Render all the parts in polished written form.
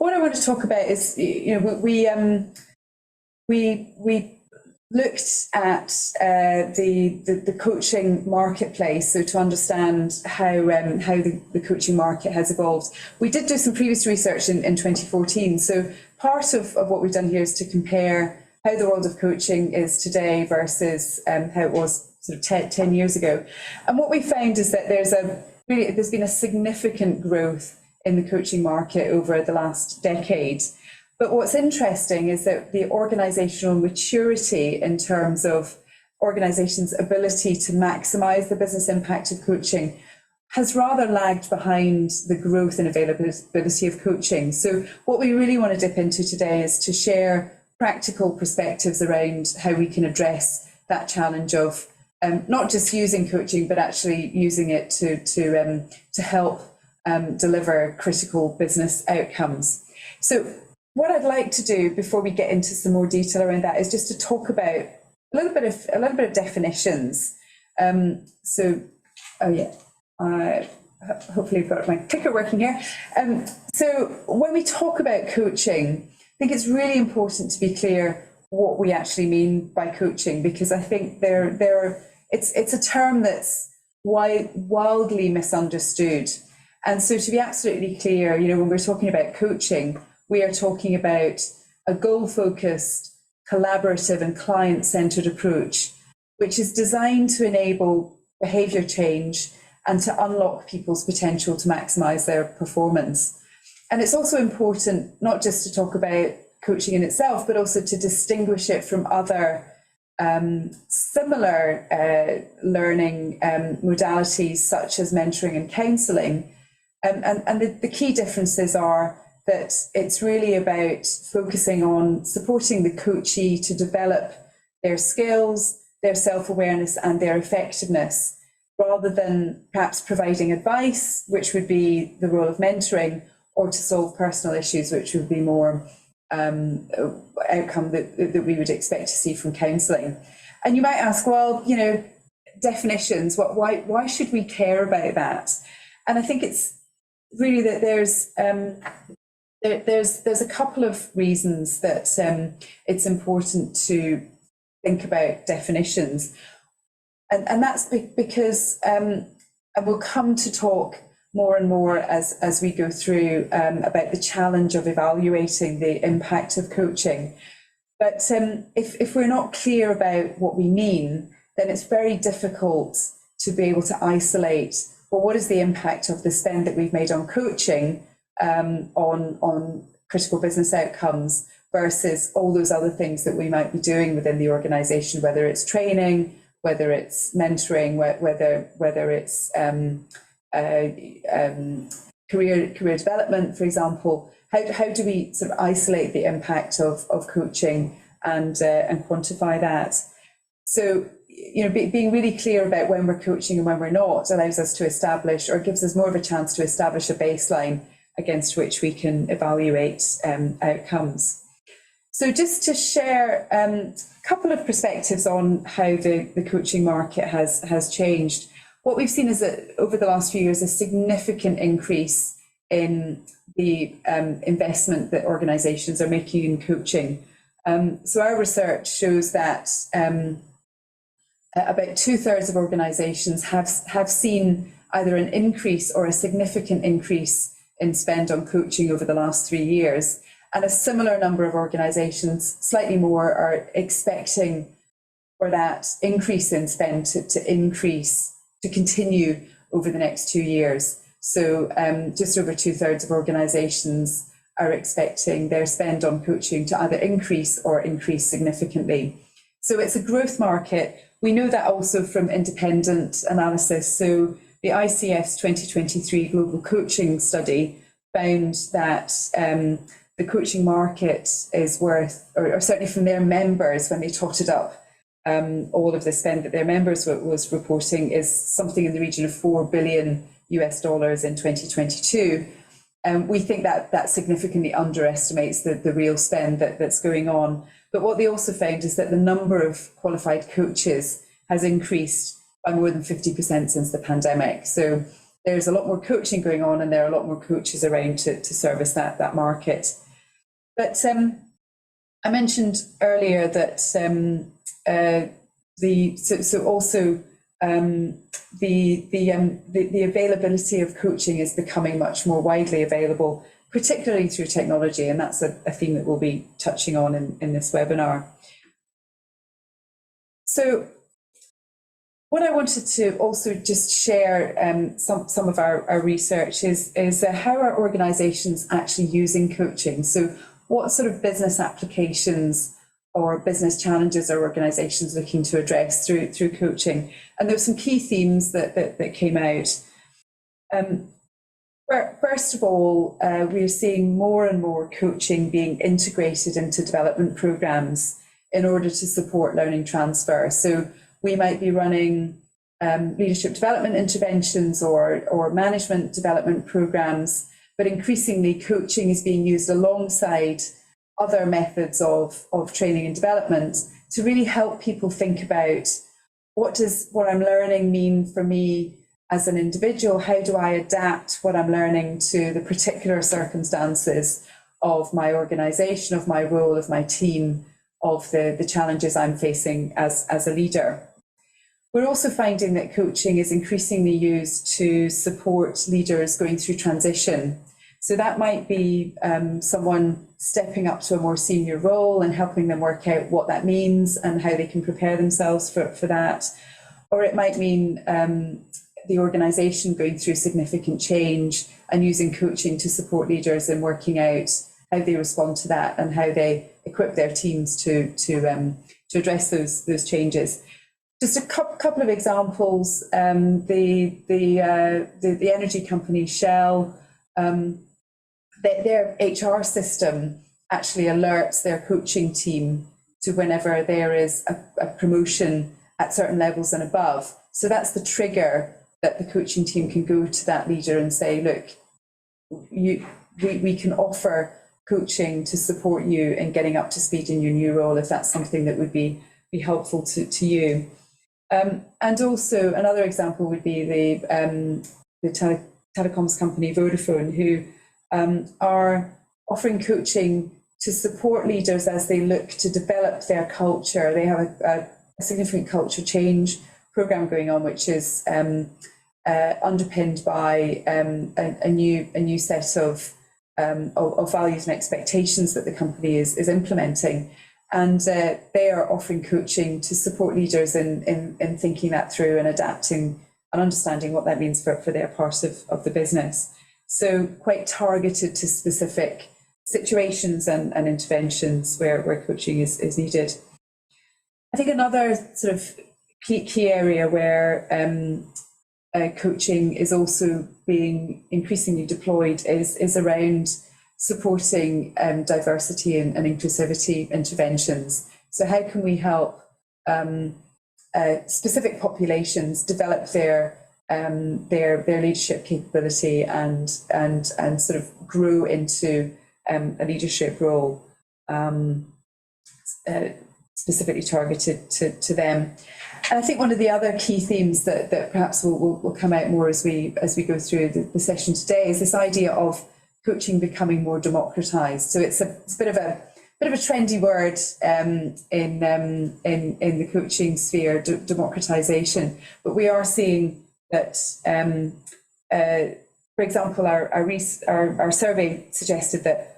what I want to talk about is, we looked at the coaching marketplace, so to understand how the coaching market has evolved. We did do some previous research in 2014, so part of what we've done here is to compare how the world of coaching is today versus how it was sort of 10 years ago. And what we found is that there's been a significant growth in the coaching market over the last decade. But what's interesting is that the organisational maturity in terms of organisations' ability to maximise the business impact of coaching has rather lagged behind the growth and availability of coaching. So what we really want to dip into today is to share practical perspectives around how we can address that challenge of not just using coaching, but actually using it to help deliver critical business outcomes. So what I'd like to do before we get into some more detail around that is just to talk about a little bit of definitions. Hopefully I've got my clicker working here. So when we talk about coaching, I think it's really important to be clear what we actually mean by coaching, because I think it's a term that's wildly misunderstood. And so to be absolutely clear, when we're talking about coaching, we are talking about a goal-focused, collaborative and client-centred approach, which is designed to enable behaviour change and to unlock people's potential to maximise their performance. And it's also important not just to talk about coaching in itself, but also to distinguish it from other similar learning modalities such as mentoring and counselling. And the key differences are that it's really about focusing on supporting the coachee to develop their skills, their self-awareness and their effectiveness, rather than perhaps providing advice, which would be the role of mentoring, or to solve personal issues, which would be more outcome that we would expect to see from counselling. And you might ask, well, definitions, why should we care about that? And I think it's really that there's a couple of reasons that it's important to think about definitions. And that's because, and we'll come to talk more and more as we go through about the challenge of evaluating the impact of coaching. But if we're not clear about what we mean, then it's very difficult to be able to isolate, well, what is the impact of the spend that we've made on coaching on critical business outcomes versus all those other things that we might be doing within the organisation, whether it's training, whether it's mentoring, whether it's career development, for example. How do we sort of isolate the impact of coaching and quantify that? So being really clear about when we're coaching and when we're not allows us to establish, or gives us more of a chance to establish a baseline against which we can evaluate outcomes. So just to share a couple of perspectives on how the coaching market has changed. What we've seen is that over the last few years, a significant increase in the investment that organisations are making in coaching. So our research shows that about 2/3 of organisations have seen either an increase or a significant increase in spend on coaching over the last 3 years. And a similar number of organisations, slightly more, are expecting for that increase in spend to continue over the next 2 years. So just over 2/3 of organisations are expecting their spend on coaching to either increase or increase significantly. So it's a growth market. We know that also from independent analysis. So the ICF's 2023 Global Coaching Study found that the coaching market is worth, or certainly from their members when they totted up all of the spend that their members was reporting, is something in the region of $4 billion in 2022. We think that significantly underestimates the real spend that's going on. But what they also found is that the number of qualified coaches has increased by more than 50% since the pandemic. So there's a lot more coaching going on, and there are a lot more coaches around to service that market. But I mentioned earlier that the availability of coaching is becoming much more widely available, particularly through technology, and that's a theme that we'll be touching on in this webinar. So what I wanted to also just share some of our research is how are organisations actually using coaching? So what sort of business applications or business challenges are organisations looking to address through coaching? And there were some key themes that came out. First of all, we're seeing more and more coaching being integrated into development programmes in order to support learning transfer. So we might be running leadership development interventions or management development programs, but increasingly coaching is being used alongside other methods of training and development to really help people think about what does what I'm learning mean for me as an individual? How do I adapt what I'm learning to the particular circumstances of my organisation, of my role, of my team, of the challenges I'm facing as a leader? We're also finding that coaching is increasingly used to support leaders going through transition. So that might be someone stepping up to a more senior role and helping them work out what that means and how they can prepare themselves for that. Or it might mean the organisation going through significant change and using coaching to support leaders in working out how they respond to that and how they equip their teams to address those changes. Just a couple of examples. The energy company Shell, their HR system actually alerts their coaching team to whenever there is a promotion at certain levels and above. So that's the trigger that the coaching team can go to that leader and say, look, we can offer coaching to support you in getting up to speed in your new role if that's something that would be helpful to you. And also another example would be the telecoms company Vodafone, who are offering coaching to support leaders as they look to develop their culture. They have a significant culture change program going on, which is underpinned by a new set of values and expectations that the company is implementing. And they are offering coaching to support leaders in thinking that through and adapting and understanding what that means for their part of the business. So quite targeted to specific situations and interventions where coaching is needed. I think another sort of key area where coaching is also being increasingly deployed is around supporting diversity and inclusivity interventions. So how can we help specific populations develop their leadership capability and sort of grow into a leadership role specifically targeted to them. And I think one of the other key themes that perhaps will come out more as we go through the session today is this idea of coaching becoming more democratized. So it's a bit of a trendy word in the coaching sphere, democratization. But we are seeing that, for example, our survey suggested that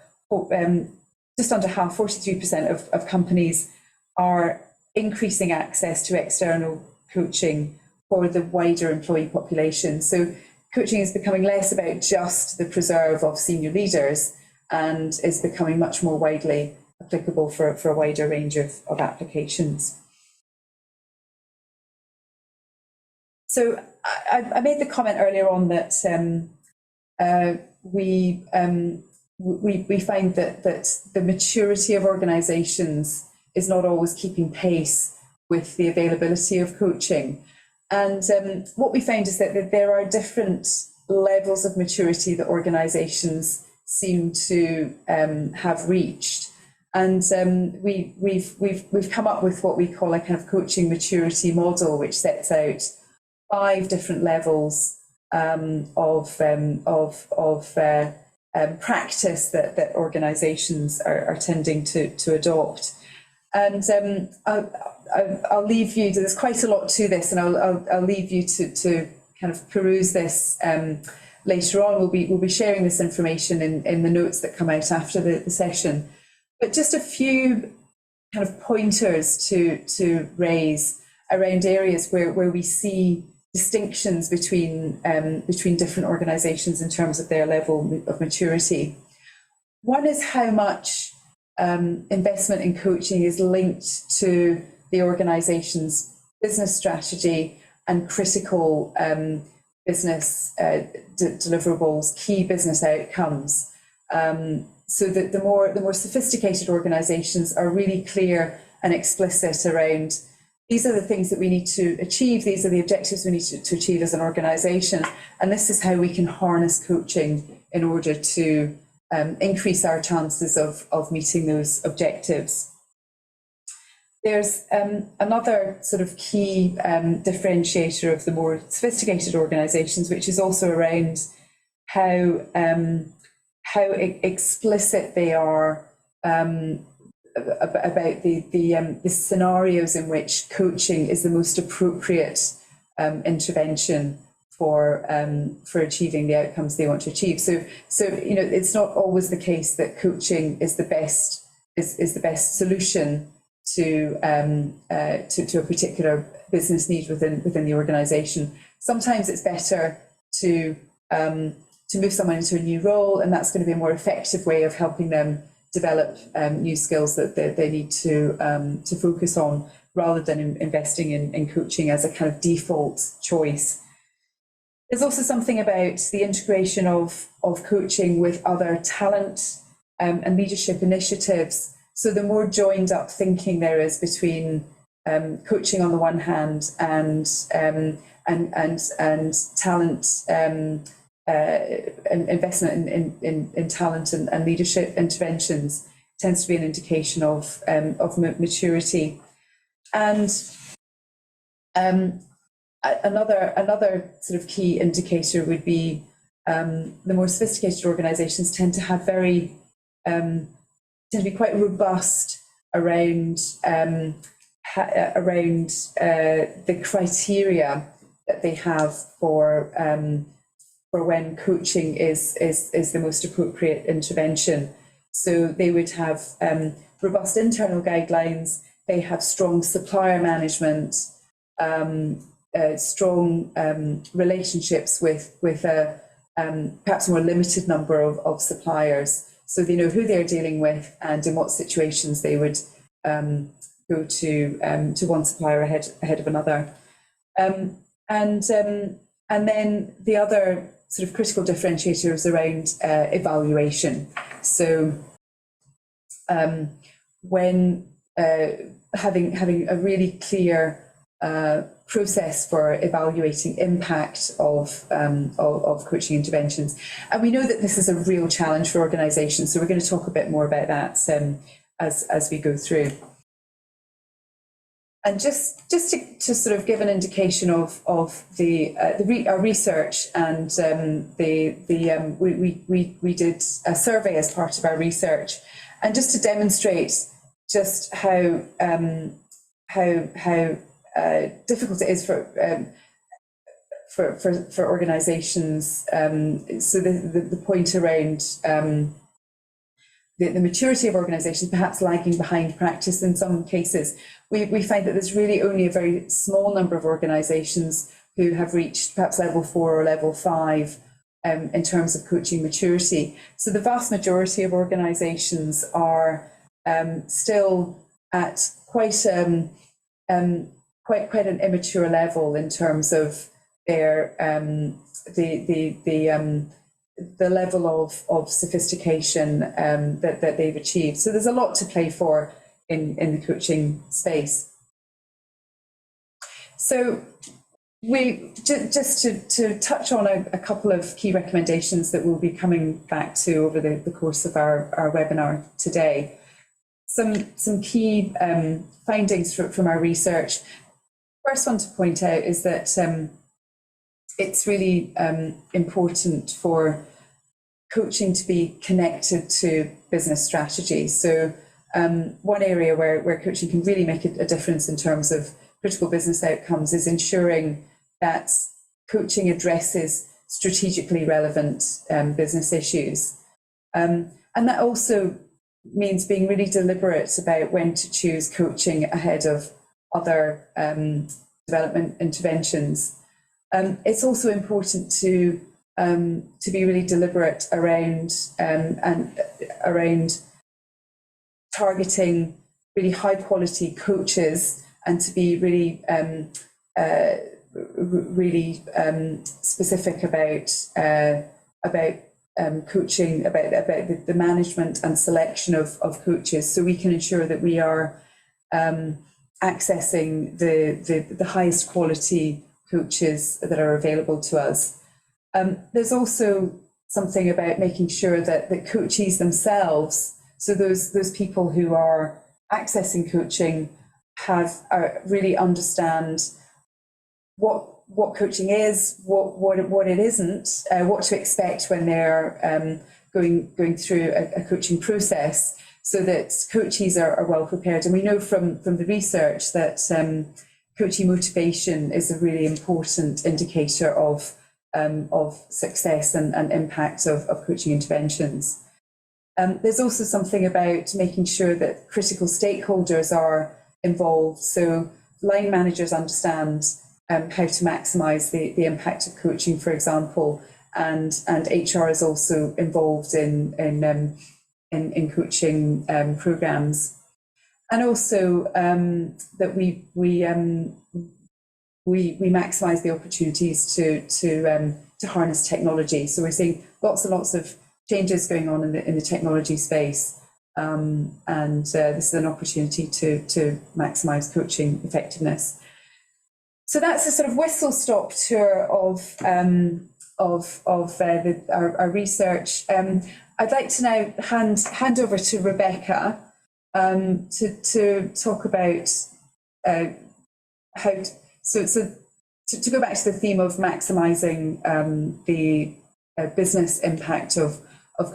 just under half, 43% of companies are increasing access to external coaching for the wider employee population. So coaching is becoming less about just the preserve of senior leaders and is becoming much more widely applicable for a wider range of applications. So I made the comment earlier on that we find that the maturity of organisations is not always keeping pace with the availability of coaching. And what we found is that there are different levels of maturity that organisations seem to have reached. And we've come up with what we call a kind of coaching maturity model, which sets out 5 different levels practice that organisations are tending to adopt. And I'll leave you. There's quite a lot to this, and I'll leave you to kind of peruse this later on. We'll be sharing this information in the notes that come out after the session. But just a few kind of pointers to raise around areas where we see distinctions between different organisations in terms of their level of maturity. One is how much investment in coaching is linked to the organisation's business strategy and critical business deliverables, key business outcomes. So that the more sophisticated organisations are really clear and explicit around, these are the things that we need to achieve, these are the objectives we need to achieve as an organisation, and this is how we can harness coaching in order to increase our chances of meeting those objectives. There's another sort of key differentiator of the more sophisticated organisations, which is also around how explicit they are about the scenarios in which coaching is the most appropriate intervention for achieving the outcomes they want to achieve. So it's not always the case that coaching is the best solution to a particular business need within the organisation. Sometimes it's better to move someone into a new role, and that's going to be a more effective way of helping them develop new skills that they need to focus on, rather than investing in coaching as a kind of default choice. There's also something about the integration of coaching with other talent and leadership initiatives. So the more joined up thinking there is between coaching on the one hand and talent and investment in talent and leadership interventions tends to be an indication of maturity. And another sort of key indicator would be the more sophisticated organisations tend to have tend to be quite robust around the criteria that they have for when coaching is the most appropriate intervention. So they would have robust internal guidelines. They have strong supplier management, strong relationships with perhaps a more limited number of suppliers. So they know who they're dealing with and in what situations they would go to one supplier ahead of another. And then the other sort of critical differentiator is around evaluation. So when having a really clear process for evaluating impact of coaching interventions, and we know that this is a real challenge for organisations. So we're going to talk a bit more about that as we go through. And just to sort of give an indication of our research, and we did a survey as part of our research, and just to demonstrate just how difficult it is for organisations. So the point around the maturity of organisations perhaps lagging behind practice in some cases. We find that there's really only a very small number of organisations who have reached perhaps level 4 or level 5 in terms of coaching maturity. So the vast majority of organisations are still at quite an immature level in terms of their the level of sophistication that they've achieved. So there's a lot to play for in the coaching space. So we just to touch on a couple of key recommendations that we'll be coming back to over the course of our webinar today. Some key findings from our research. First one to point out is that it's really important for coaching to be connected to business strategy. So one area where coaching can really make a difference in terms of critical business outcomes is ensuring that coaching addresses strategically relevant business issues. And that also means being really deliberate about when to choose coaching ahead of other development interventions. It's also important to be really deliberate around targeting really high quality coaches, and to be really specific about coaching, about the management and selection of coaches, so we can ensure that we are accessing the highest quality coaches that are available to us. There's also something about making sure that the coachees themselves, so those people who are accessing coaching, really understand what coaching is, what it isn't, what to expect when they're going through a coaching process, so that coachees are well prepared. And we know from the research that coachee motivation is a really important indicator of success and impact of coaching interventions. There's also something about making sure that critical stakeholders are involved. So line managers understand how to maximise the impact of coaching, for example, and HR is also involved in coaching programmes, and also that we maximise the opportunities to harness technology. So we're seeing lots and lots of changes going on in the technology space, and this is an opportunity to maximise coaching effectiveness. So that's a sort of whistle-stop tour of our research. I'd like to now hand over to Rebecca to talk about how to go back to the theme of maximising the business impact of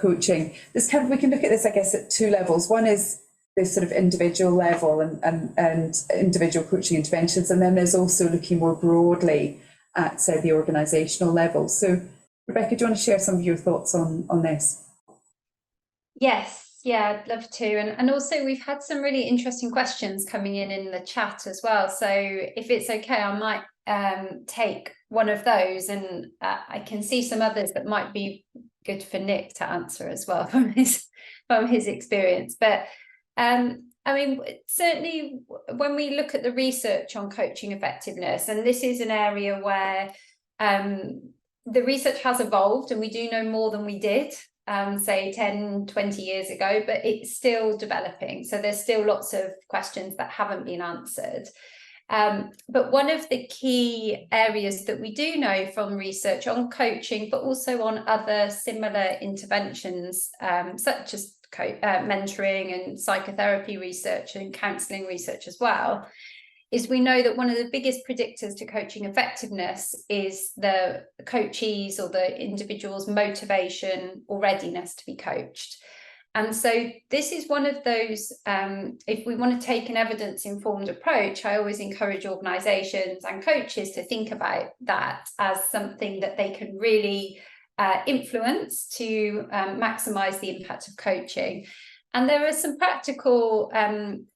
coaching. We can look at this, I guess, at two levels. One is this sort of individual level and individual coaching interventions, and then there's also looking more broadly at the organisational level. So Rebecca, do you want to share some of your thoughts on this? Yes, yeah, I'd love to. And also we've had some really interesting questions coming in the chat as well. So if it's okay, I might take one of those, and I can see some others that might be good for Nick to answer as well from his experience. But I mean, certainly when we look at the research on coaching effectiveness, and this is an area where the research has evolved and we do know more than we did say 10, 20 years ago, but it's still developing. So there's still lots of questions that haven't been answered. But one of the key areas that we do know from research on coaching, but also on other similar interventions, such as mentoring and psychotherapy research and counselling research as well, is we know that one of the biggest predictors to coaching effectiveness is the coachees or the individual's motivation or readiness to be coached. And so this is one of those, if we want to take an evidence-informed approach, I always encourage organisations and coaches to think about that as something that they can really influence to maximise the impact of coaching. And there are some practical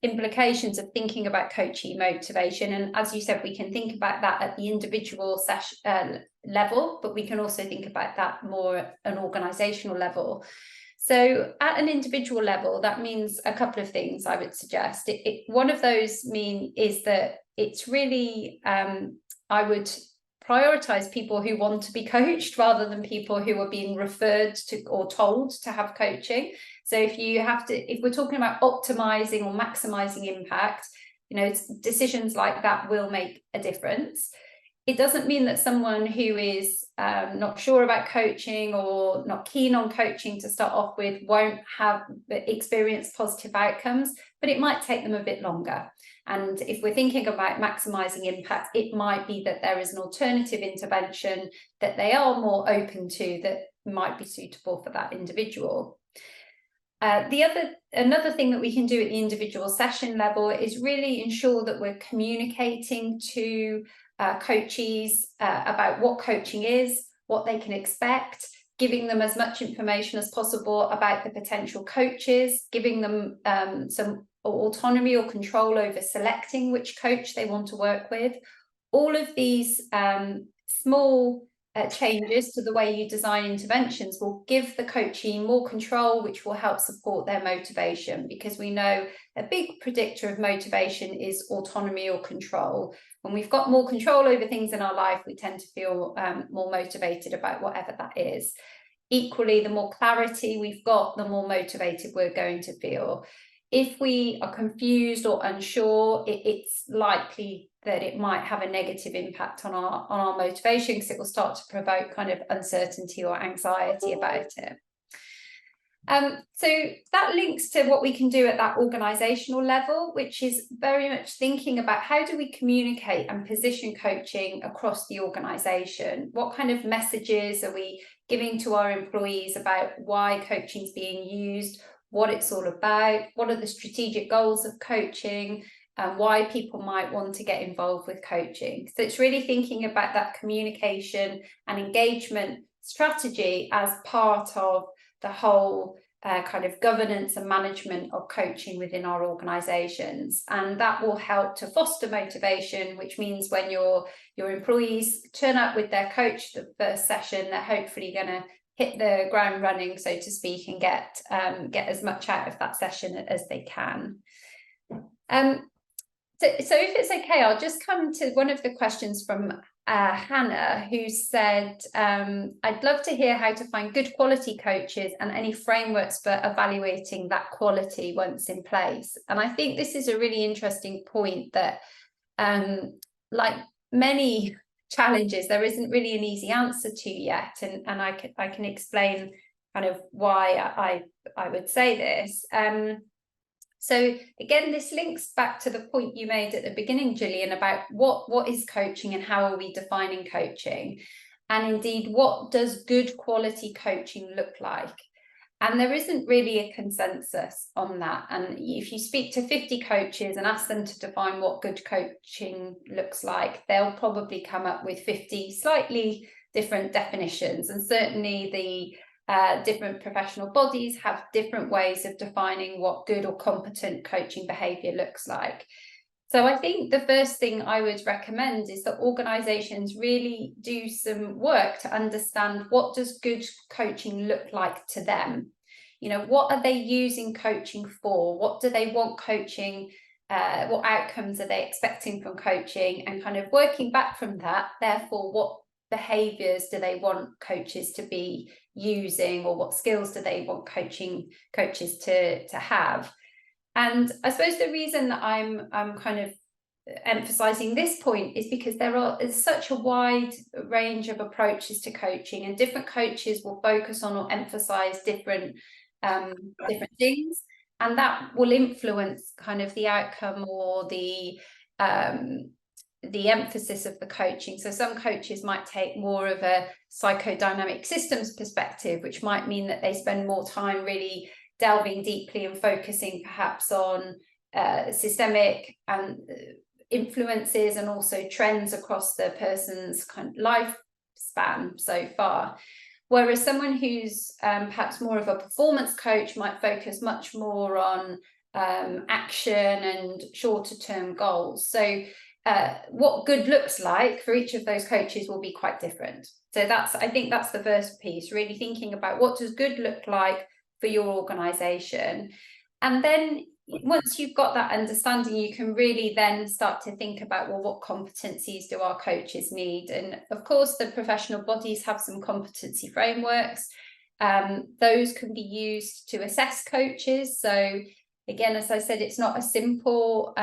implications of thinking about coachee motivation. And as you said, we can think about that at the individual level, but we can also think about that more at an organisational level. So at an individual level, that means a couple of things I would suggest. One of those is that it's really, I would prioritise people who want to be coached rather than people who are being referred to or told to have coaching. So if we're talking about optimising or maximising impact, decisions like that will make a difference. it doesn't mean that someone who is not sure about coaching or not keen on coaching to start off with won't have experience positive outcomes, but it might take them a bit longer. And if we're thinking about maximising impact, it might be that there is an alternative intervention that they are more open to that might be suitable for that individual. Another thing that we can do at the individual session level is really ensure that we're communicating to coachees about what coaching is, what they can expect, giving them as much information as possible about the potential coaches, giving them some autonomy or control over selecting which coach they want to work with. All of these small changes to the way you design interventions will give the coachee more control, which will help support their motivation, because we know a big predictor of motivation is autonomy or control. When we've got more control over things in our life, we tend to feel more motivated about whatever that is. Equally, the more clarity we've got, the more motivated we're going to feel. If we are confused or unsure, it's likely that it might have a negative impact on our motivation, because it will start to provoke kind of uncertainty or anxiety about it. So that links to what we can do at that organisational level, which is very much thinking about how do we communicate and position coaching across the organisation? What kind of messages are we giving to our employees about why coaching is being used, what it's all about, what are the strategic goals of coaching, and why people might want to get involved with coaching. So it's really thinking about that communication and engagement strategy as part of the whole kind of governance and management of coaching within our organisations. And that will help to foster motivation, which means when your employees turn up with their coach the first session, they're hopefully going to hit the ground running, so to speak, and get as much out of that session as they can. So if it's okay, I'll just come to one of the questions from Hannah, who said, I'd love to hear how to find good quality coaches and any frameworks for evaluating that quality once in place. And I think this is a really interesting point that, like many challenges, there isn't really an easy answer to yet. And I can explain kind of why I would say this. So again, this links back to the point you made at the beginning, Gillian, about what is coaching and how are we defining coaching? And indeed, what does good quality coaching look like? And there isn't really a consensus on that. And if you speak to 50 coaches and ask them to define what good coaching looks like, they'll probably come up with 50 slightly different definitions. And certainly the different professional bodies have different ways of defining what good or competent coaching behaviour looks like. So I think the first thing I would recommend is that organisations really do some work to understand what does good coaching look like to them. You know, what are they using coaching for? What do they want coaching? What outcomes are they expecting from coaching? And kind of working back from that, therefore, what behaviours do they want coaches to be using, or what skills do they want coaches to have? And I suppose the reason that I'm kind of emphasising this point is because is such a wide range of approaches to coaching, and different coaches will focus on or emphasise different things, and that will influence kind of the outcome or the emphasis of the coaching. So some coaches might take more of a psychodynamic systems perspective, which might mean that they spend more time really delving deeply and focusing perhaps on systemic and influences and also trends across the person's kind of lifespan so far. Whereas someone who's perhaps more of a performance coach might focus much more on action and shorter term goals. So what good looks like for each of those coaches will be quite different. So I think that's the first piece, really thinking about what does good look like for your organisation. And then once you've got that understanding, you can really then start to think about, well, what competencies do our coaches need? And of course, the professional bodies have some competency frameworks. Those can be used to assess coaches. So again, as I said, it's not a simple,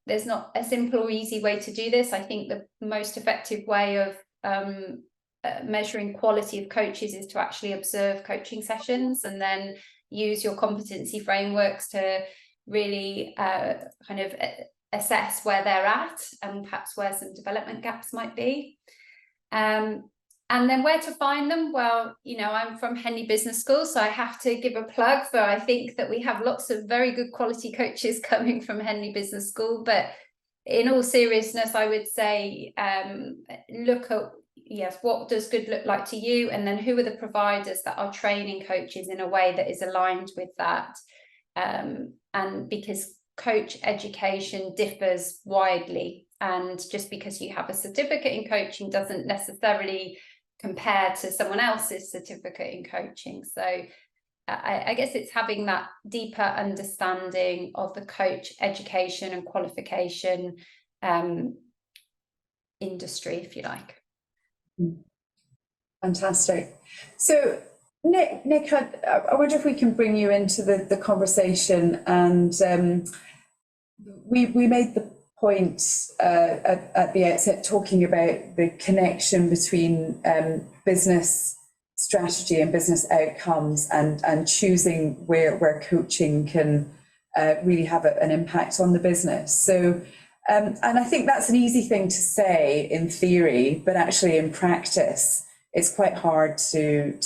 there's not a simple or easy way to do this. I think the most effective way of measuring quality of coaches is to actually observe coaching sessions and then use your competency frameworks to really kind of assess where they're at and perhaps where some development gaps might be. And then where to find them? Well, you know, I'm from Henley Business School, so I have to give a plug for, I think that we have lots of very good quality coaches coming from Henley Business School. But in all seriousness, I would say, look at, yes, what does good look like to you? And then who are the providers that are training coaches in a way that is aligned with that? And because coach education differs widely, and just because you have a certificate in coaching doesn't necessarily compare to someone else's certificate in coaching. So I guess it's having that deeper understanding of the coach education and qualification industry, if you like. Fantastic. So Nick, I wonder if we can bring you into the conversation, and we made the point at the outset talking about the connection between business strategy and business outcomes, and choosing where coaching can really have an impact on the business. So and I think that's an easy thing to say in theory, but actually in practice it's quite hard to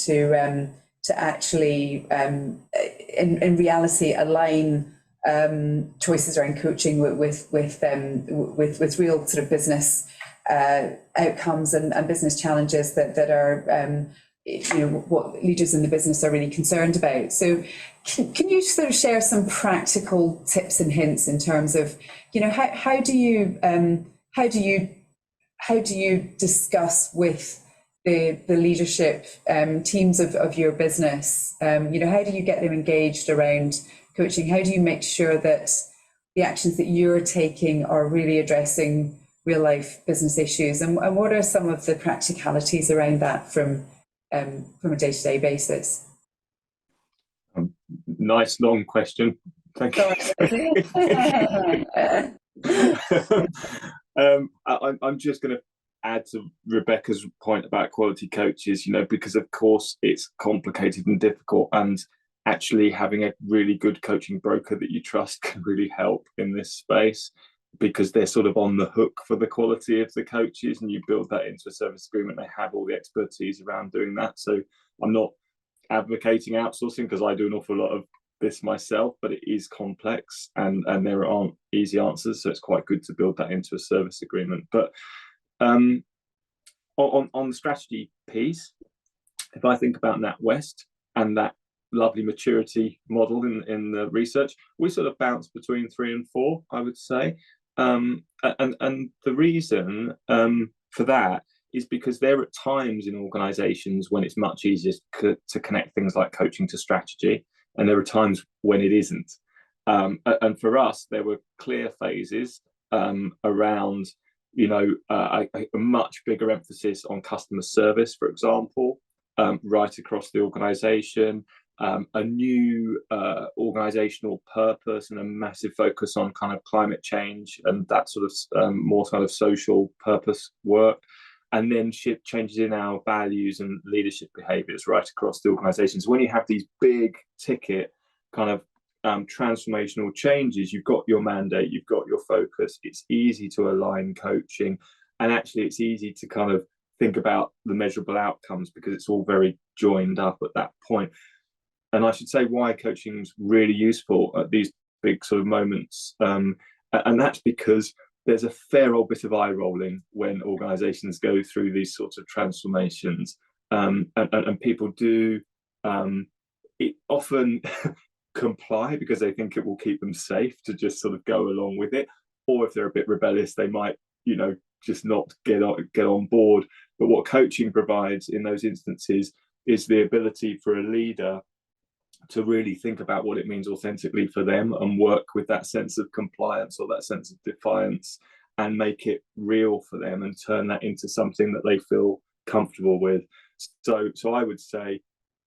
actually in reality align choices around coaching with real sort of business outcomes and business challenges that are you know, what leaders in the business are really concerned about. So can you sort of share some practical tips and hints in terms of, you know, how do you discuss with the leadership teams of your business, you know, how do you get them engaged around coaching? How do you make sure that the actions that you're taking are really addressing real life business issues, and what are some of the practicalities around that from a day-to-day basis? Nice long question. Thank you. I'm just going to add to Rebecca's point about quality coaches, you know, because of course it's complicated and difficult, and actually having a really good coaching broker that you trust can really help in this space, because they're sort of on the hook for the quality of the coaches, and you build that into a service agreement. They have all the expertise around doing that. So I'm not advocating outsourcing, because I do an awful lot of this myself, but it is complex and there aren't easy answers. So it's quite good to build that into a service agreement. But on the strategy piece, if I think about NatWest and that lovely maturity model in the research, we sort of bounce between 3 and 4, I would say. And the reason for that is because there are times in organizations when it's much easier to connect things like coaching to strategy, and there are times when it isn't. And for us, there were clear phases around, you know, a much bigger emphasis on customer service, for example, right across the organization. A new organizational purpose and a massive focus on kind of climate change and that sort of more kind of social purpose work, and then changes in our values and leadership behaviors right across the organizations. When you have these big ticket kind of transformational changes, you've got your mandate, you've got your focus, it's easy to align coaching, and actually it's easy to kind of think about the measurable outcomes because it's all very joined up at that point. And I should say why coaching is really useful at these big sort of moments. And that's because there's a fair old bit of eye rolling when organizations go through these sorts of transformations. And people do it often comply because they think it will keep them safe to just sort of go along with it. Or if they're a bit rebellious, they might, you know, just not get on board. But what coaching provides in those instances is the ability for a leader to really think about what it means authentically for them and work with that sense of compliance or that sense of defiance and make it real for them and turn that into something that they feel comfortable with. So I would say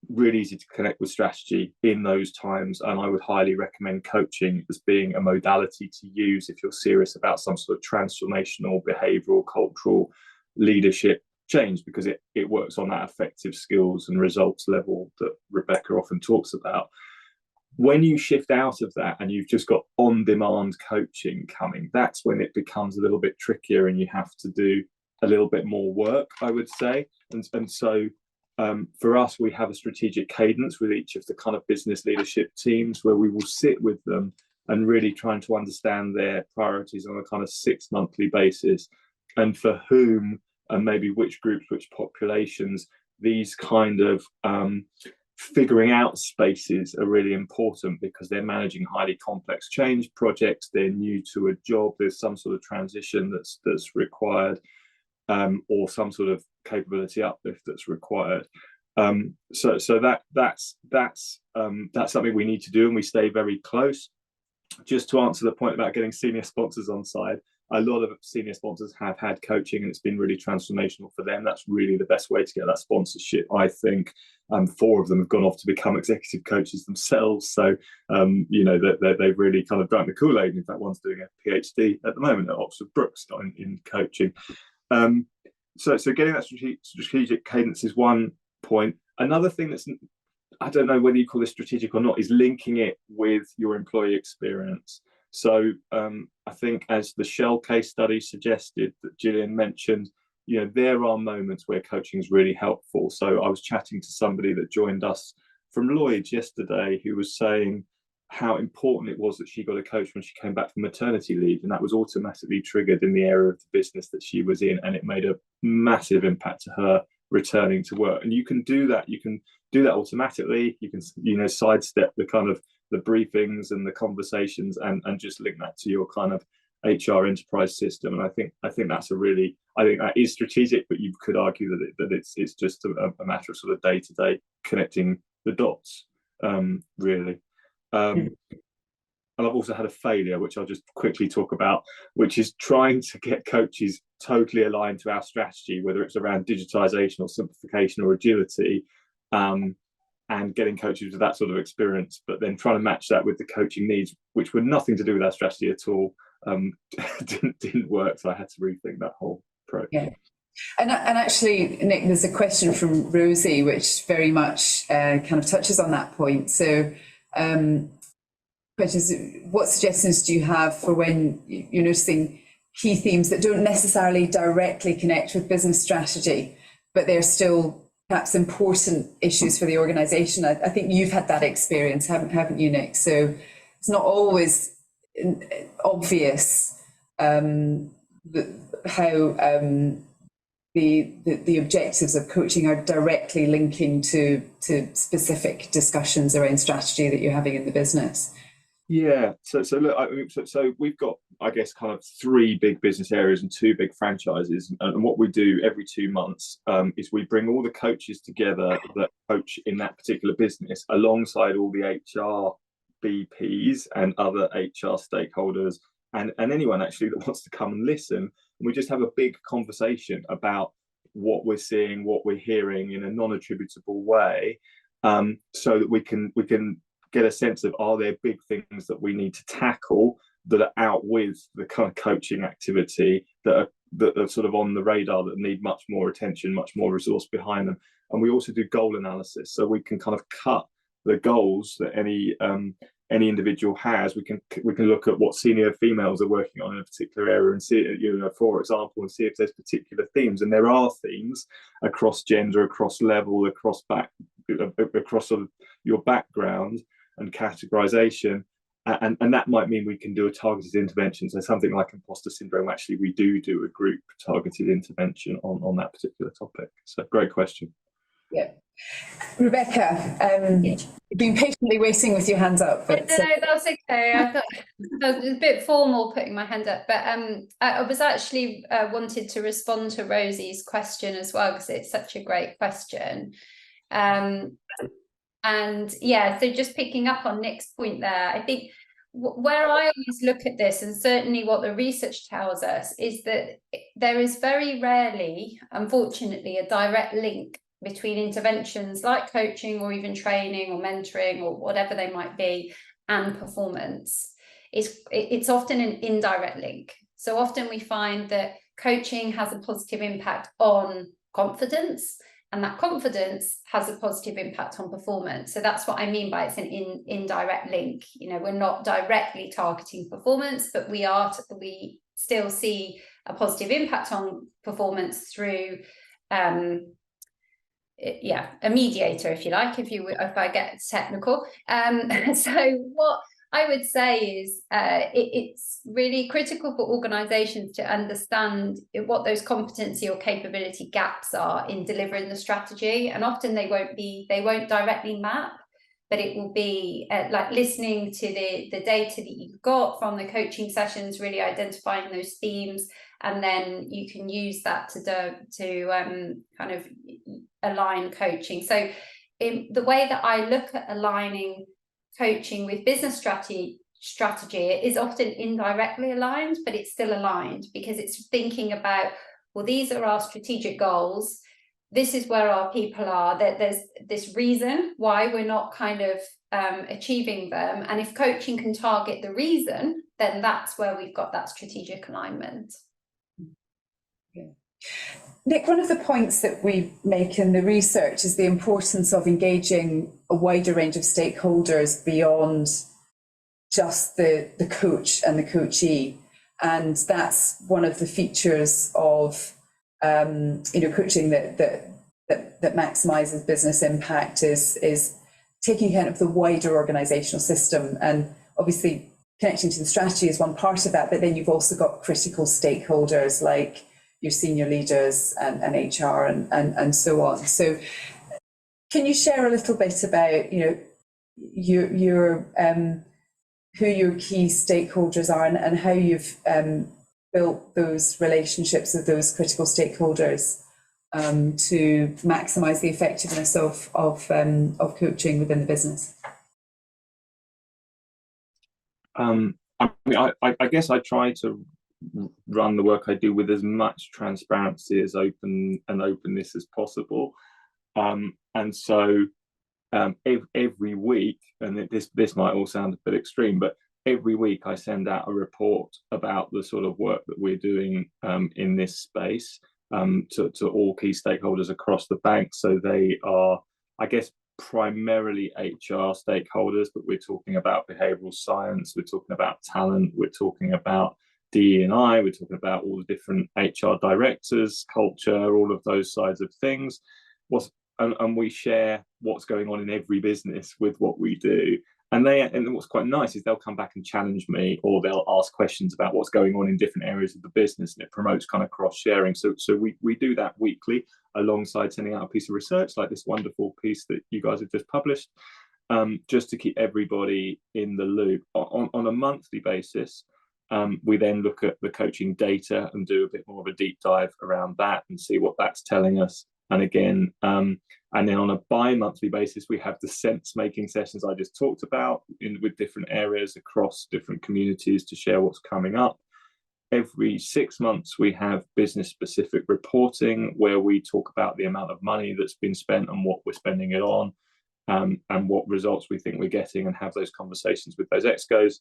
really easy to connect with strategy in those times, and I would highly recommend coaching as being a modality to use if you're serious about some sort of transformational, behavioural, cultural leadership change, because it works on that effective skills and results level that Rebecca often talks about. When you shift out of that and you've just got on-demand coaching coming, that's when it becomes a little bit trickier and you have to do a little bit more work, I would say. And so for us, we have a strategic cadence with each of the kind of business leadership teams where we will sit with them and really trying to understand their priorities on a kind of 6 monthly basis, and for whom and maybe which groups, which populations, these kind of figuring out spaces are really important, because they're managing highly complex change projects, they're new to a job, there's some sort of transition that's required, or some sort of capability uplift that's required. So that's something we need to do, and we stay very close. Just to answer the point about getting senior sponsors on side, a lot of senior sponsors have had coaching and it's been really transformational for them. That's really the best way to get that sponsorship, I think. 4 of them have gone off to become executive coaches themselves, so they've really kind of drank the Kool-Aid. In fact, one's doing a PhD at the moment at Oxford Brookes in coaching. So getting that strategic cadence is one point. Another thing that's, I don't know whether you call this strategic or not, is linking it with your employee experience. So I think, as the Shell case study suggested that Gillian mentioned, there are moments where coaching is really helpful. So I was chatting to somebody that joined us from Lloyd's yesterday who was saying how important it was that she got a coach when she came back from maternity leave, and that was automatically triggered in the area of the business that she was in, and it made a massive impact to her returning to work. And you can do that automatically. You can sidestep the kind of the briefings and the conversations and just link that to your kind of HR enterprise system. And I think that is strategic, but you could argue that it's just a matter of sort of day-to-day connecting the dots, really. And I've also had a failure, which I'll just quickly talk about, which is trying to get coaches totally aligned to our strategy, whether it's around digitization or simplification or agility, and getting coaches with that sort of experience, but then trying to match that with the coaching needs, which were nothing to do with our strategy at all, didn't work. So I had to rethink that whole approach. Yeah. And actually, Nick, there's a question from Rosie, which very much kind of touches on that point. So, which is, what suggestions do you have for when you're noticing key themes that don't necessarily directly connect with business strategy, but they're still perhaps important issues for the organisation? I think you've had that experience, haven't you, Nick? So it's not always obvious how the objectives of coaching are directly linking to specific discussions around strategy that you're having in the business. Yeah, so look, so we've got, I guess, kind of 3 big business areas and 2 big franchises, and what we do every 2 months is we bring all the coaches together that coach in that particular business alongside all the HR BPs and other HR stakeholders and anyone actually that wants to come and listen. And we just have a big conversation about what we're seeing, what we're hearing in a non-attributable way, so that we can get a sense of, are there big things that we need to tackle that are out with the kind of coaching activity that are sort of on the radar, that need much more attention, much more resource behind them. And we also do goal analysis, so we can kind of cut the goals that any individual has. We can look at what senior females are working on in a particular area and see, for example, and see if there's particular themes. And there are themes across gender, across level, across sort of your background and categorization, and that might mean we can do a targeted intervention. So something like imposter syndrome, actually we do a group targeted intervention on that particular topic. So great question. Yeah. Rebecca, you've been patiently waiting with your hands up. But no, that's okay. I thought it was a bit formal putting my hand up, but I was actually wanted to respond to Rosie's question as well, because it's such a great question. And yeah, so just picking up on Nick's point there, I think where I always look at this, and certainly what the research tells us, is that there is very rarely, unfortunately, a direct link between interventions like coaching or even training or mentoring or whatever they might be and performance. It's often an indirect link. So often we find that coaching has a positive impact on confidence, and that confidence has a positive impact on performance. So that's what I mean by it's an indirect link. You know, we're not directly targeting performance, but we still see a positive impact on performance through a mediator, if you like, if I get technical. So what I would say is it's really critical for organizations to understand what those competency or capability gaps are in delivering the strategy. And often they won't directly map, but it will be like listening to the data that you've got from the coaching sessions, really identifying those themes, and then you can use that to kind of align coaching. So in the way that I look at aligning coaching with business strategy, it is often indirectly aligned, but it's still aligned because it's thinking about, well, these are our strategic goals. This is where our people are. There's this reason why we're not kind of achieving them. And if coaching can target the reason, then that's where we've got that strategic alignment. Yeah. Nick, one of the points that we make in the research is the importance of engaging a wider range of stakeholders beyond just the coach and the coachee. And that's one of the features of coaching that maximizes business impact is taking account of the wider organizational system. And obviously connecting to the strategy is one part of that, but then you've also got critical stakeholders like your senior leaders and HR and so on. So can you share a little bit about, your who your key stakeholders are and how you've built those relationships with those critical stakeholders to maximise the effectiveness of coaching within the business? I guess I try to run the work I do with as much transparency as openness as possible, and so every week, and this might all sound a bit extreme, but every week I send out a report about the sort of work that we're doing in this space to all key stakeholders across the bank. So they are, I guess, primarily HR stakeholders, but we're talking about behavioural science, we're talking about talent, we're talking about DE&I, we're talking about all the different HR directors, culture, all of those sides of things. And we share what's going on in every business with what we do. And what's quite nice is they'll come back and challenge me, or they'll ask questions about what's going on in different areas of the business, and it promotes kind of cross-sharing. So we do that weekly alongside sending out a piece of research like this wonderful piece that you guys have just published, just to keep everybody in the loop. On a monthly basis, we then look at the coaching data and do a bit more of a deep dive around that and see what that's telling us. And again, and then on a bi-monthly basis, we have the sense-making sessions I just talked about with different areas across different communities to share what's coming up. Every 6 months, we have business-specific reporting where we talk about the amount of money that's been spent and what we're spending it on, and what results we think we're getting, and have those conversations with those excos.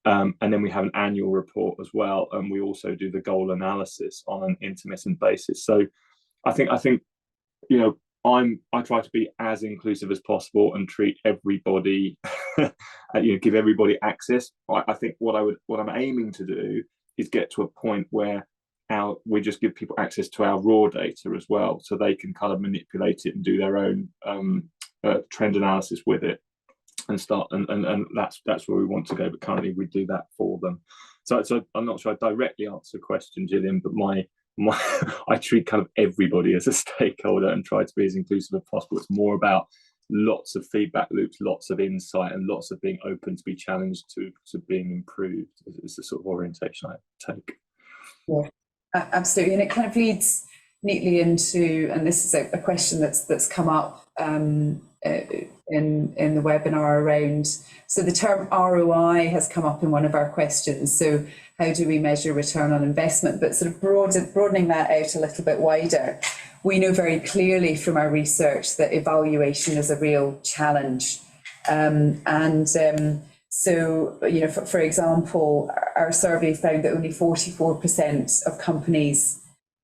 And then we have an annual report as well, and we also do the goal analysis on an intermittent basis. So I think I try to be as inclusive as possible and treat everybody, give everybody access. I think what I'm aiming to do is get to a point where we just give people access to our raw data as well, so they can kind of manipulate it and do their own trend analysis with it, and start. And that's where we want to go. But currently, we do that for them. So I'm not sure I directly answer the question, Gillian, but I treat kind of everybody as a stakeholder and try to be as inclusive as possible. It's more about lots of feedback loops, lots of insight, and lots of being open to be challenged to being improved is the sort of orientation I take. Yeah, absolutely. And it kind of leads neatly into, and this is a question that's come up in the webinar around, so the term ROI has come up in one of our questions. So how do we measure return on investment? But sort of broadening that out a little bit wider, we know very clearly from our research that evaluation is a real challenge. So, you know, for example, our survey found that only 44% of companies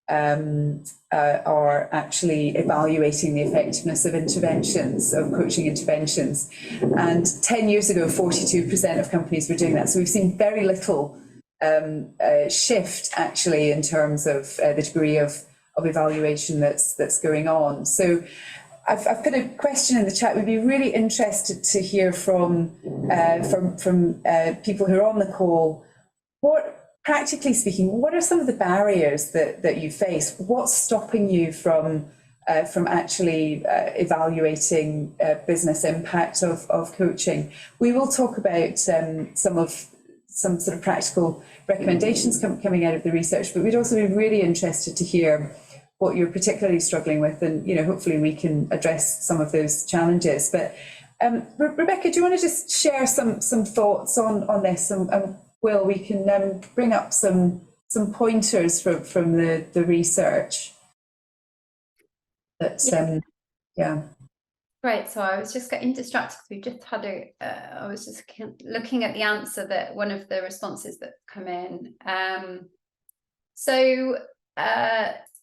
are actually evaluating the effectiveness of interventions, of coaching interventions. And 10 years ago, 42% of companies were doing that. So we've seen very little shift actually in terms of the degree of evaluation that's going on. So I've put a question in the chat. We'd be really interested to hear from people who are on the call. Practically speaking, what are some of the barriers that you face? What's stopping you from actually evaluating business impact of coaching? We will talk about some sort of practical recommendations coming out of the research, but we'd also be really interested to hear what you're particularly struggling with, and you know, hopefully we can address some of those challenges. But Rebecca, do you want to just share some thoughts on this, and Will, we can bring up some pointers from the research. That's yeah. Great. So I was just getting distracted because we just had I was just looking at the answer that one of the responses that come in.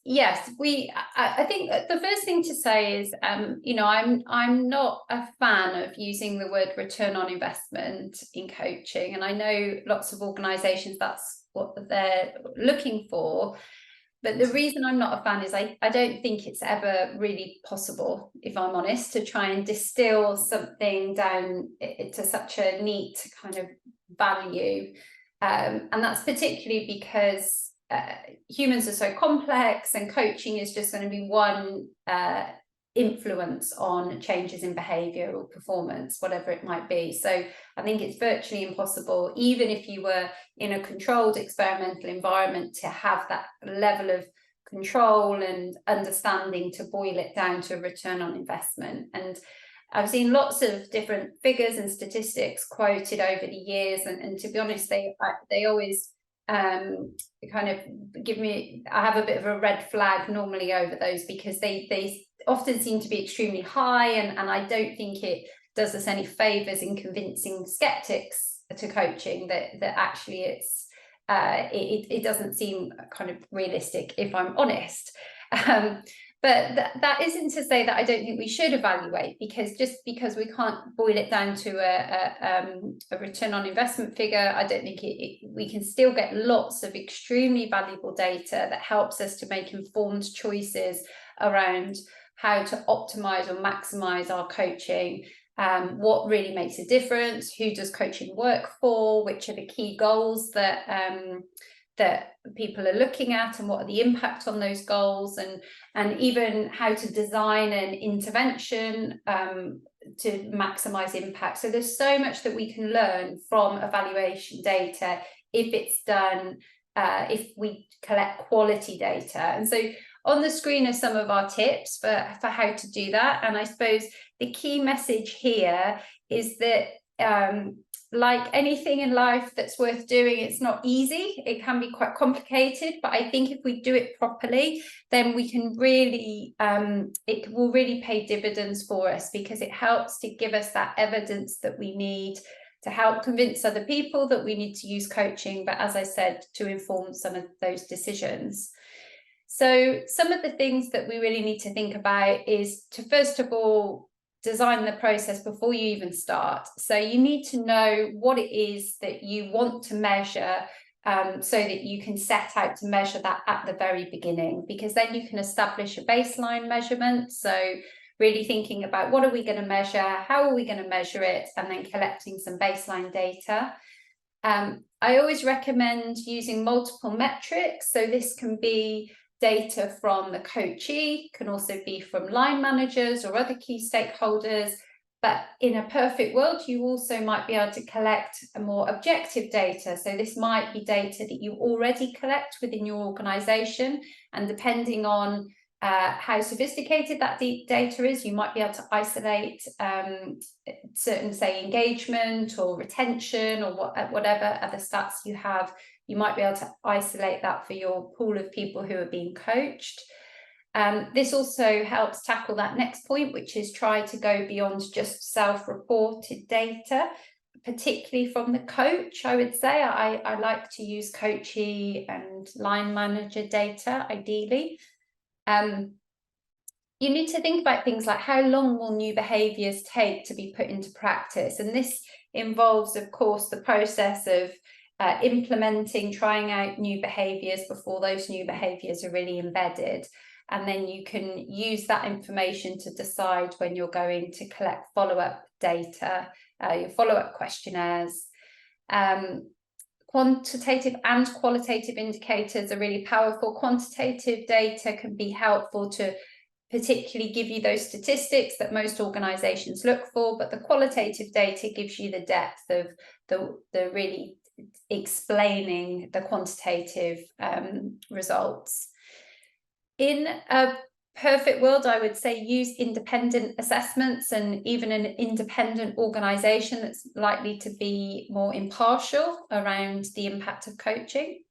Yes, I think the first thing to say is, you know, I'm not a fan of using the word return on investment in coaching, and I know lots of organisations that's what they're looking for. But the reason I'm not a fan is I don't think it's ever really possible, if I'm honest, to try and distill something down to such a neat kind of value, and that's particularly because humans are so complex, and coaching is just going to be one influence on changes in behaviour or performance, whatever it might be. So I think it's virtually impossible, even if you were in a controlled experimental environment, to have that level of control and understanding to boil it down to a return on investment. And I've seen lots of different figures and statistics quoted over the years, and to be honest, they always kind of give me, I have a bit of a red flag normally over those, because they often seem to be extremely high, and I don't think it does us any favors in convincing skeptics to coaching that actually it doesn't seem kind of realistic, if I'm honest. But that isn't to say that I don't think we should evaluate, because just because we can't boil it down to a return on investment figure, I don't think we can still get lots of extremely valuable data that helps us to make informed choices around how to optimize or maximize our coaching, what really makes a difference, who does coaching work for, which are the key goals that people are looking at, and what are the impact on those goals, and even how to design an intervention to maximize impact. So there's so much that we can learn from evaluation data if it's done, if we collect quality data. And so on the screen are some of our tips for how to do that. And I suppose the key message here is that like anything in life that's worth doing, it's not easy. It can be quite complicated, but I think if we do it properly, then we can really, it will really pay dividends for us, because it helps to give us that evidence that we need to help convince other people that we need to use coaching, but as I said, to inform some of those decisions. So some of the things that we really need to think about is to, first of all, design the process before you even start. So you need to know what it is that you want to measure, so that you can set out to measure that at the very beginning, because then you can establish a baseline measurement. So really thinking about what are we going to measure, how are we going to measure it, and then collecting some baseline data. I always recommend using multiple metrics. So this can be data from the coachee, can also be from line managers or other key stakeholders. But in a perfect world, you also might be able to collect a more objective data. So this might be data that you already collect within your organization. And depending on how sophisticated that data is, you might be able to isolate certain, say, engagement or retention or whatever other stats you have. You might be able to isolate that for your pool of people who are being coached. This also helps tackle that next point, which is try to go beyond just self-reported data, particularly from the coach. I would say I like to use coachee and line manager data, ideally. You need to think about things like how long will new behaviours take to be put into practice, and this involves, of course, the process of implementing, trying out new behaviours before those new behaviours are really embedded. And then you can use that information to decide when you're going to collect follow-up data, your follow-up questionnaires. Quantitative and qualitative indicators are really powerful. Quantitative data can be helpful to particularly give you those statistics that most organizations look for, but the qualitative data gives you the depth of the really explaining the quantitative results. In a perfect world, I would say use independent assessments, and even an independent organization that's likely to be more impartial around the impact of coaching.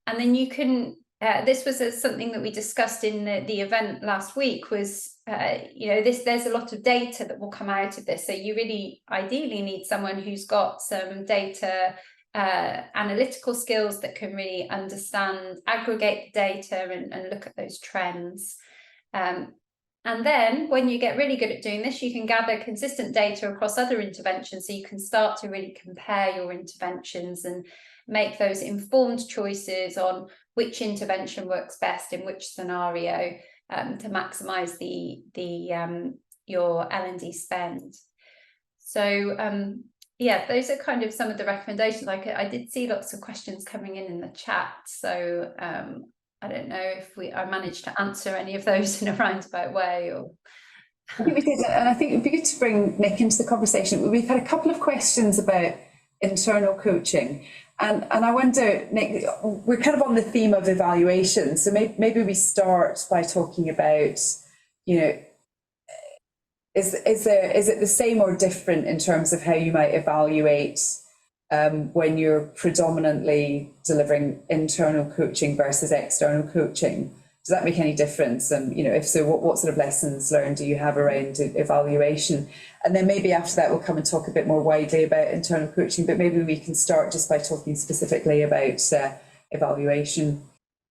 And then you can, this was something that we discussed in the event last week, was, there's a lot of data that will come out of this. So you really ideally need someone who's got some data analytical skills that can really understand, aggregate the data and look at those trends. And then when you get really good at doing this, you can gather consistent data across other interventions, so you can start to really compare your interventions and make those informed choices on which intervention works best in which scenario, to maximize your L&D spend. So yeah, those are kind of some of the recommendations. Like, I did see lots of questions coming in the chat, so I don't know if I managed to answer any of those in a roundabout way. Or I think we did, and I think it'd be good to bring Nick into the conversation. We've had a couple of questions about internal coaching, and I wonder, Nick, we're kind of on the theme of evaluation, so maybe we start by talking about, is it the same or different in terms of how you might evaluate when you're predominantly delivering internal coaching versus external coaching? Does that make any difference? And if so, what sort of lessons learned do you have around evaluation? And then maybe after that we'll come and talk a bit more widely about internal coaching, but maybe we can start just by talking specifically about evaluation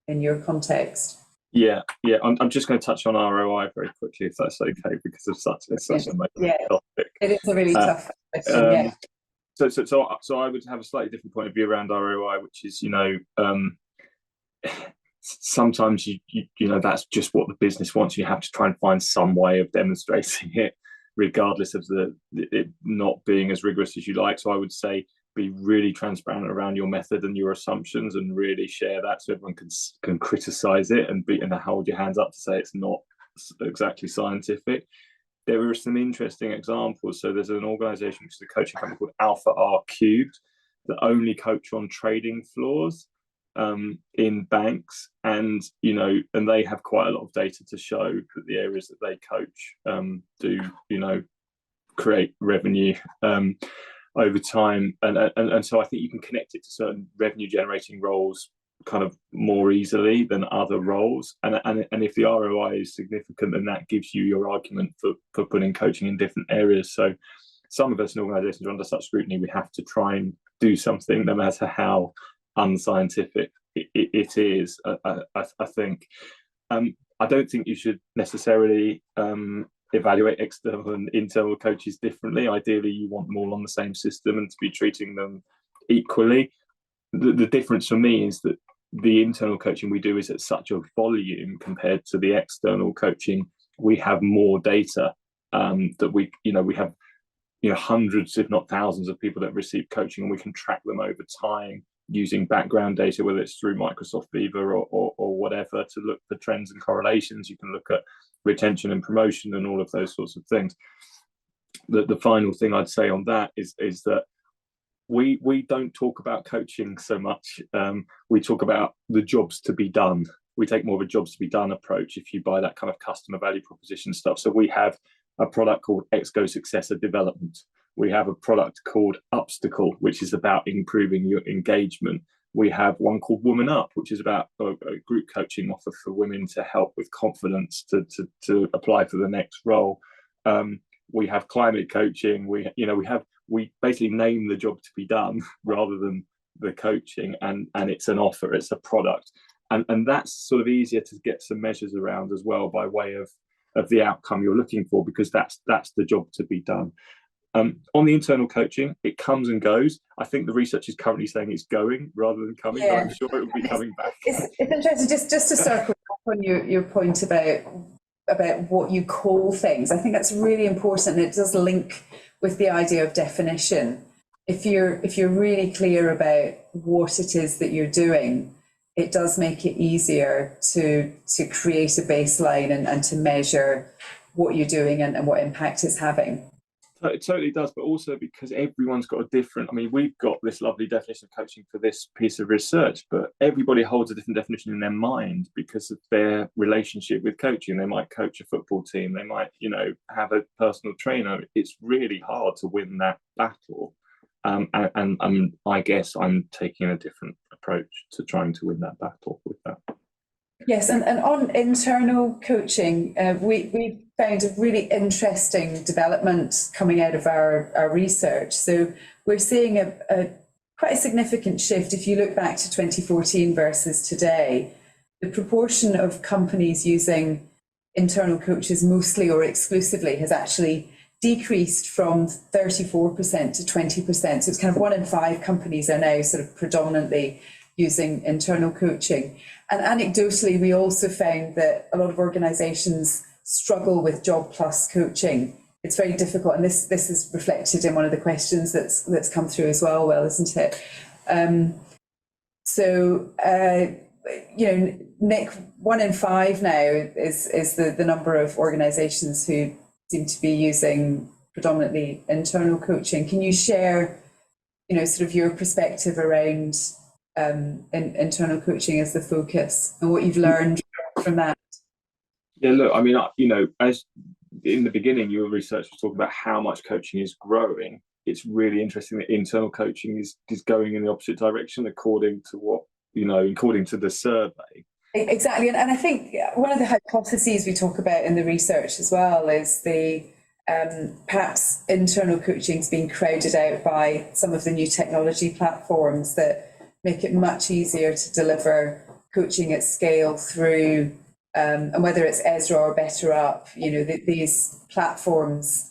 in your context. Yeah. I'm just going to touch on ROI very quickly, if that's okay, because of such a major topic. It is a really tough question. So I would have a slightly different point of view around ROI, which is, sometimes that's just what the business wants. You have to try and find some way of demonstrating it, regardless of it not being as rigorous as you like. So I would say be really transparent around your method and your assumptions, and really share that so everyone can criticize it and hold your hands up to say it's not exactly scientific. There are some interesting examples. So there's an organization, which is a coaching company called Alpha R Cubed, that only coach on trading floors in banks, and they have quite a lot of data to show that the areas that they coach do create revenue over time, and so I think you can connect it to certain revenue generating roles kind of more easily than other roles, and if the ROI is significant, then that gives you your argument for putting coaching in different areas. So some of us in organizations are under such scrutiny, we have to try and do something no matter how unscientific it is. I think I don't think you should necessarily evaluate external and internal coaches differently. Ideally, you want them all on the same system and to be treating them equally. The difference for me is that the internal coaching we do is at such a volume compared to the external coaching. We have more data that we have hundreds, if not thousands, of people that receive coaching, and we can track them over time using background data, whether it's through Microsoft Viva or whatever, to look for trends and correlations. You can look at retention and promotion and all of those sorts of things. The final thing I'd say on that is that we don't talk about coaching so much. We talk about the jobs to be done. We take more of a jobs to be done approach if you buy that kind of customer value proposition stuff. So we have a product called Exco Successor Development. We have a product called Obstacle, which is about improving your engagement. We have one called Woman Up, which is about a group coaching offer for women to help with confidence to apply for the next role. We have climate coaching. We basically name the job to be done rather than the coaching, and it's an offer, it's a product, and that's sort of easier to get some measures around as well, by way of the outcome you're looking for, because that's the job to be done. On the internal coaching, it comes and goes. I think the research is currently saying it's going rather than coming, but I'm sure it will be coming back. It's interesting, just to circle back on your point about what you call things. I think that's really important, and it does link with the idea of definition. If you're really clear about what it is that you're doing, it does make it easier to create a baseline and to measure what you're doing and what impact it's having. It totally does, but also because everyone's got a different, I mean, we've got this lovely definition of coaching for this piece of research, but everybody holds a different definition in their mind because of their relationship with coaching. They might coach a football team, they might, have a personal trainer. It's really hard to win that battle. And I guess I'm taking a different approach to trying to win that battle with that. Yes, and on internal coaching, we found a really interesting development coming out of our research. So we're seeing a quite a significant shift. If you look back to 2014 versus today, the proportion of companies using internal coaches mostly or exclusively has actually decreased from 34% to 20%. So it's kind of 1 in 5 companies are now sort of predominantly using internal coaching. And anecdotally, we also found that a lot of organisations struggle with job plus coaching. It's very difficult, and this is reflected in one of the questions that's come through as well, isn't it? Nick, 1 in 5 now is the number of organisations who seem to be using predominantly internal coaching. Can you share, sort of your perspective around internal coaching as the focus and what you've learned from that? Yeah, look, I mean, as in the beginning, your research was talking about how much coaching is growing. It's really interesting that internal coaching is going in the opposite direction according to the survey. Exactly, and I think one of the hypotheses we talk about in the research as well is the perhaps internal coaching is being crowded out by some of the new technology platforms that make it much easier to deliver coaching at scale through, and whether it's Ezra or Better Up, these platforms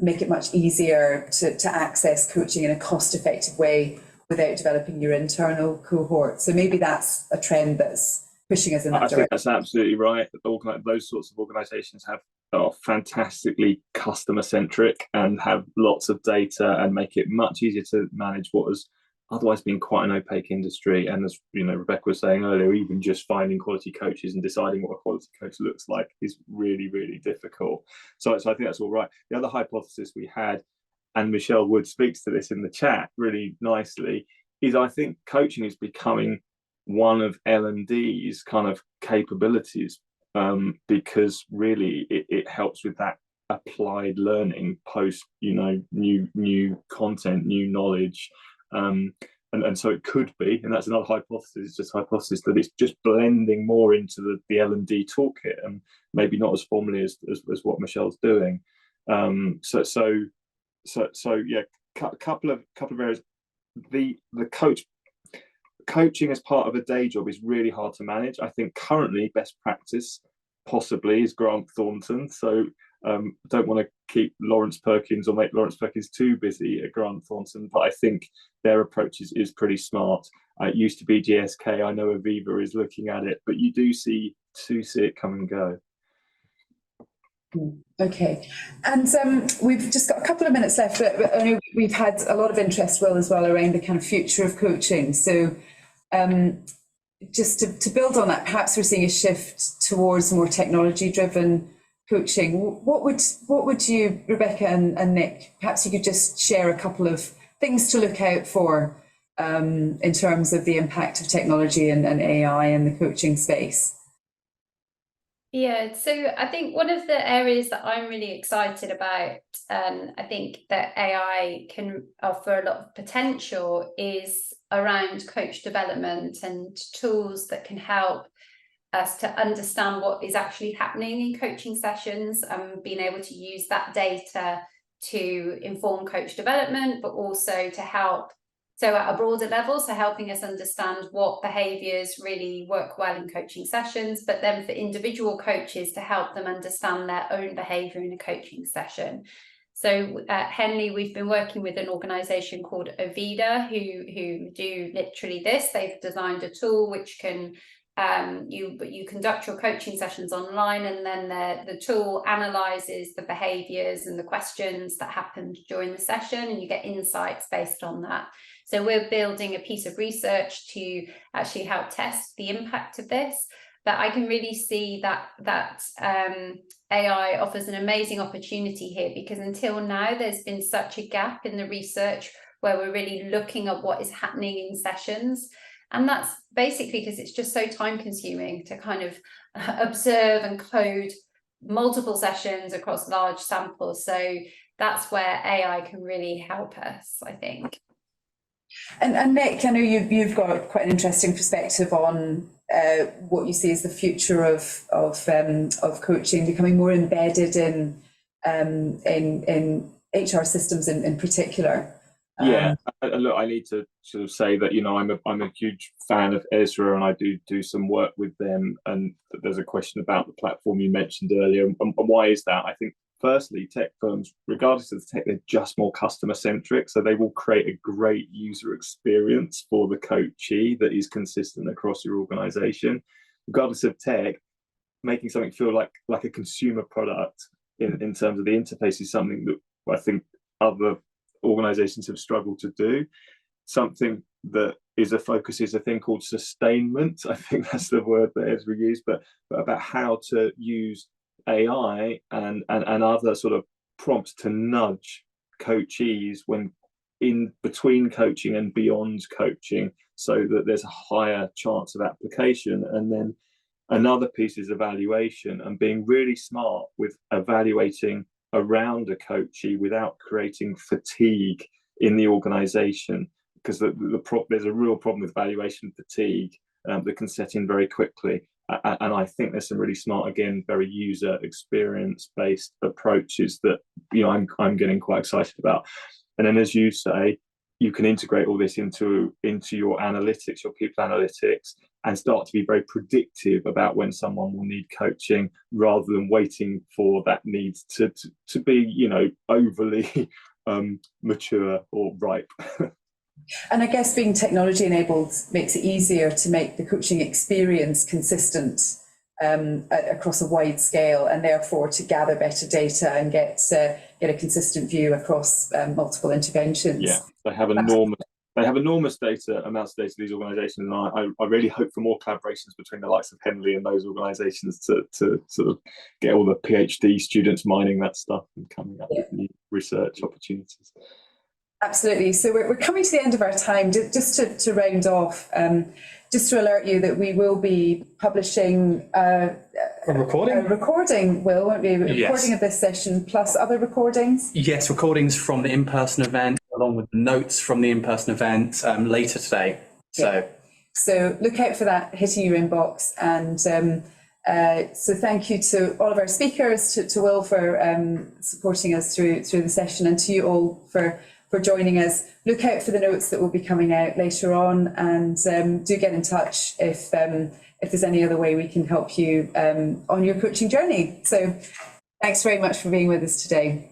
make it much easier to access coaching in a cost-effective way without developing your internal cohort. So maybe that's a trend that's pushing us in that direction. I think that's absolutely right. Those sorts of organisations are fantastically customer-centric and have lots of data and make it much easier to manage what has otherwise been quite an opaque industry. And as Rebecca was saying earlier, even just finding quality coaches and deciding what a quality coach looks like is really, really difficult. So I think that's all right. The other hypothesis we had, and Michelle Wood speaks to this in the chat really nicely, is I think coaching is becoming one of L&D's kind of capabilities, because really it helps with that applied learning post, new content, new knowledge. And so it could be, and that's another hypothesis, just hypothesis that it's just blending more into the L&D toolkit and maybe not as formally as what Michelle's doing. So yeah, couple of areas. The coaching as part of a day job is really hard to manage. I think currently best practice possibly is Grant Thornton. So don't want to keep Lawrence Perkins or make Lawrence Perkins too busy at Grant Thornton, but I think their approach is pretty smart. It used to be GSK. I know Aviva is looking at it, but you do see it come and go. Okay, and we've just got a couple of minutes left, but I know we've had a lot of interest, Will, as well, around the kind of future of coaching. So just to build on that, perhaps we're seeing a shift towards more technology-driven coaching. What would you, Rebecca and Nick, perhaps you could just share a couple of things to look out for in terms of the impact of technology and AI in the coaching space? Yeah, so I think one of the areas that I'm really excited about, and I think that AI can offer a lot of potential, is around coach development and tools that can help us to understand what is actually happening in coaching sessions, and being able to use that data to inform coach development, but also to help, so at a broader level, so helping us understand what behaviours really work well in coaching sessions, but then for individual coaches to help them understand their own behaviour in a coaching session. So at Henley, we've been working with an organisation called Avida who do literally this. They've designed a tool which can you conduct your coaching sessions online, and then the tool analyzes the behaviors and the questions that happened during the session, and you get insights based on that. So we're building a piece of research to actually help test the impact of this. But I can really see that AI offers an amazing opportunity here, because until now there's been such a gap in the research where we're really looking at what is happening in sessions. And that's basically because it's just so time consuming to kind of observe and code multiple sessions across large samples. So that's where AI can really help us, I think. And Nick, I know you've got quite an interesting perspective on what you see as the future of coaching becoming more embedded in HR systems in particular. Yeah, look, I need to sort of say that, you know, I'm a huge fan of Ezra, and I do some work with them. And there's a question about the platform you mentioned earlier, and why is that? I think firstly, tech firms, regardless of the tech, they're just more customer centric, so they will create a great user experience for the coachee that is consistent across your organization. Regardless of tech, making something feel like a consumer product in terms of the interface is something that I think other organizations have struggled to do. Something that is a focus is a thing called sustainment. I think that's the word that Ezra used, but about how to use AI and other sort of prompts to nudge coachees when in between coaching and beyond coaching, so that there's a higher chance of application. And then another piece is evaluation, and being really smart with evaluating around a coachee without creating fatigue in the organization, because there's a real problem with evaluation fatigue that can set in very quickly. And I think there's some really smart, again, very user experience based approaches that, you know, I'm getting quite excited about. And then, as you say, you can integrate all this into your analytics, your people analytics, and start to be very predictive about when someone will need coaching, rather than waiting for that need to be, you know, overly mature or ripe. And I guess being technology enabled makes it easier to make the coaching experience consistent across a wide scale, and therefore to gather better data and get a consistent view across multiple interventions. Yeah, they have enormous amounts of data, these organisations, and I really hope for more collaborations between the likes of Henley and those organisations to sort of get all the PhD students mining that stuff and coming up with new research opportunities. Absolutely. So we're coming to the end of our time. Just to round off, just to alert you that we will be publishing a recording, Will, won't we? A recording of this session plus other recordings. Yes, recordings from the in-person event, along with the notes from the in-person event later today. So look out for that hitting your inbox. And so thank you to all of our speakers, to Will for supporting us through the session, and to you all for joining us. Look out for the notes that will be coming out later on, and do get in touch if there's any other way we can help you on your coaching journey. So thanks very much for being with us today.